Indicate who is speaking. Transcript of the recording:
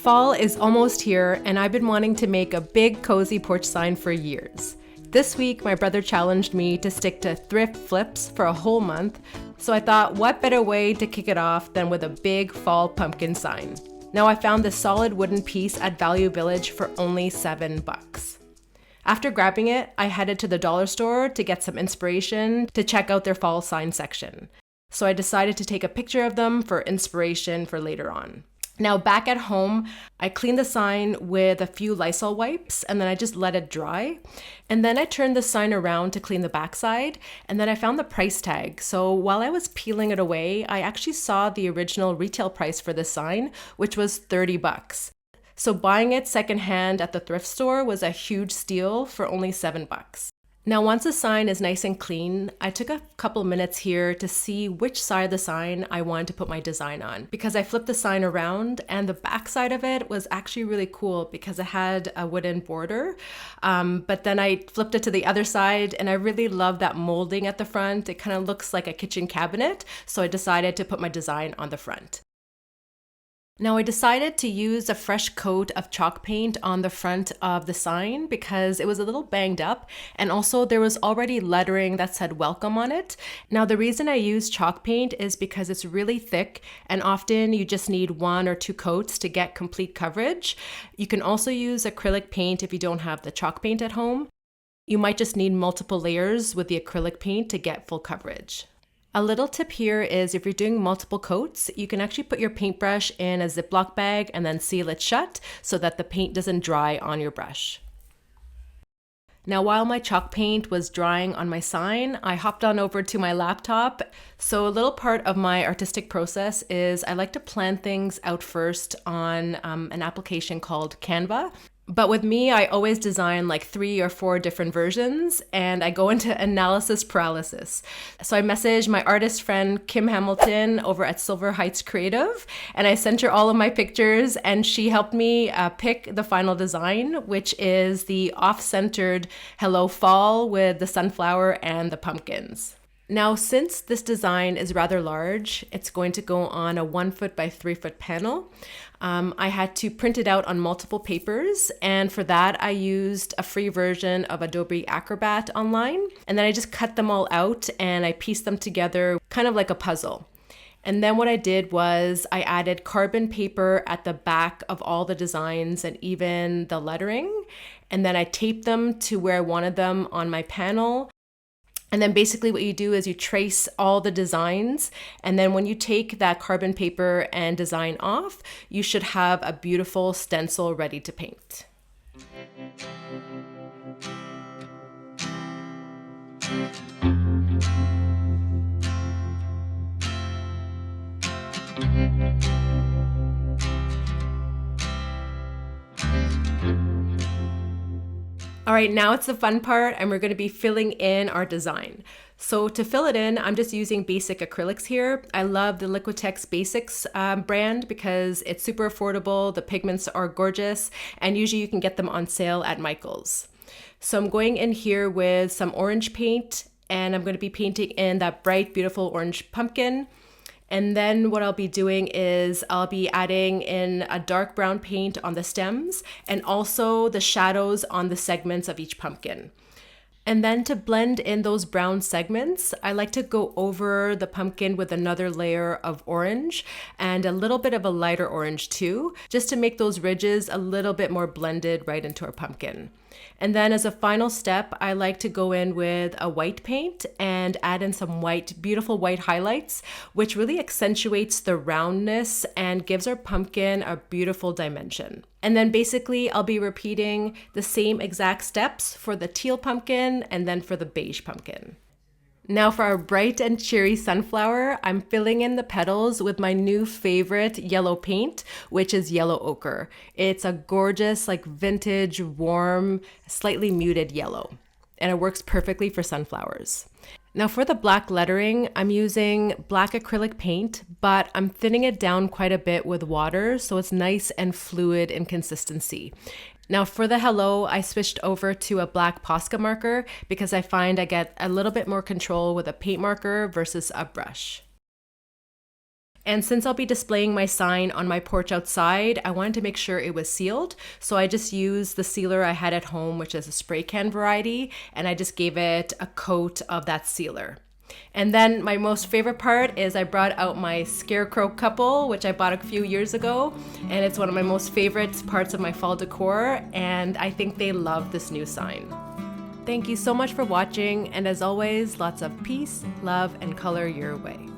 Speaker 1: Fall is almost here, and I've been wanting to make a big, cozy porch sign for years. This week, my brother challenged me to stick to thrift flips for a whole month, so I thought, what better way to kick it off than with a big fall pumpkin sign? Now I found this solid wooden piece at Value Village for only $7. After grabbing it, I headed to the dollar store to get some inspiration to check out their fall sign section. So I decided to take a picture of them for inspiration for later on. Now back at home, I cleaned the sign with a few Lysol wipes and then I just let it dry. And then I turned the sign around to clean the backside, and then I found the price tag. So while I was peeling it away, I actually saw the original retail price for this sign, which was $30. So buying it secondhand at the thrift store was a huge steal for only $7. Now, once the sign is nice and clean, I took a couple minutes here to see which side of the sign I wanted to put my design on, because I flipped the sign around and the back side of it was actually really cool because it had a wooden border. But then I flipped it to the other side and I really love that molding at the front. It kind of looks like a kitchen cabinet. So I decided to put my design on the front. Now I decided to use a fresh coat of chalk paint on the front of the sign because it was a little banged up, and also there was already lettering that said welcome on it. Now the reason I use chalk paint is because it's really thick and often you just need 1 or 2 coats to get complete coverage. You can also use acrylic paint if you don't have the chalk paint at home. You might just need multiple layers with the acrylic paint to get full coverage. A little tip here is if you're doing multiple coats, you can actually put your paintbrush in a Ziplock bag and then seal it shut so that the paint doesn't dry on your brush. Now, while my chalk paint was drying on my sign, I hopped on over to my laptop. So a little part of my artistic process is I like to plan things out first on an application called Canva. But with me, I always design like 3 or 4 different versions and I go into analysis paralysis. So I messaged my artist friend, Kim Hamilton, over at Silver Heights Creative, and I sent her all of my pictures and she helped me pick the final design, which is the off-centered Hello Fall with the sunflower and the pumpkins. Now, since this design is rather large, it's going to go on a 1 foot by 3 foot panel. I had to print it out on multiple papers, and for that I used a free version of Adobe Acrobat online, and then I just cut them all out and I pieced them together kind of like a puzzle. And then what I did was I added carbon paper at the back of all the designs and even the lettering, and then I taped them to where I wanted them on my panel. And then basically what you do is you trace all the designs, and then when you take that carbon paper and design off, you should have a beautiful stencil ready to paint. All right, now it's the fun part, and we're going to be filling in our design. So to fill it in, I'm just using basic acrylics here. I love the Liquitex Basics brand because it's super affordable, the pigments are gorgeous, and usually you can get them on sale at Michael's. So I'm going in here with some orange paint, and I'm going to be painting in that bright, beautiful orange pumpkin. And then what I'll be doing is I'll be adding in a dark brown paint on the stems and also the shadows on the segments of each pumpkin. And then to blend in those brown segments, I like to go over the pumpkin with another layer of orange and a little bit of a lighter orange too, just to make those ridges a little bit more blended right into our pumpkin. And then as a final step, I like to go in with a white paint and add in some white, beautiful white highlights, which really accentuates the roundness and gives our pumpkin a beautiful dimension. And then basically I'll be repeating the same exact steps for the teal pumpkin and then for the beige pumpkin. Now for our bright and cheery sunflower, I'm filling in the petals with my new favorite yellow paint, which is yellow ochre. It's a gorgeous, like vintage, warm, slightly muted yellow, and it works perfectly for sunflowers. Now for the black lettering, I'm using black acrylic paint, but I'm thinning it down quite a bit with water so it's nice and fluid in consistency. Now for the hello, I switched over to a black Posca marker because I find I get a little bit more control with a paint marker versus a brush. And since I'll be displaying my sign on my porch outside, I wanted to make sure it was sealed. So I just used the sealer I had at home, which is a spray can variety, and I just gave it a coat of that sealer. And then my most favorite part is I brought out my scarecrow couple, which I bought a few years ago, and it's one of my most favorite parts of my fall decor, and I think they love this new sign. Thank you so much for watching, and as always, lots of peace, love, and color your way.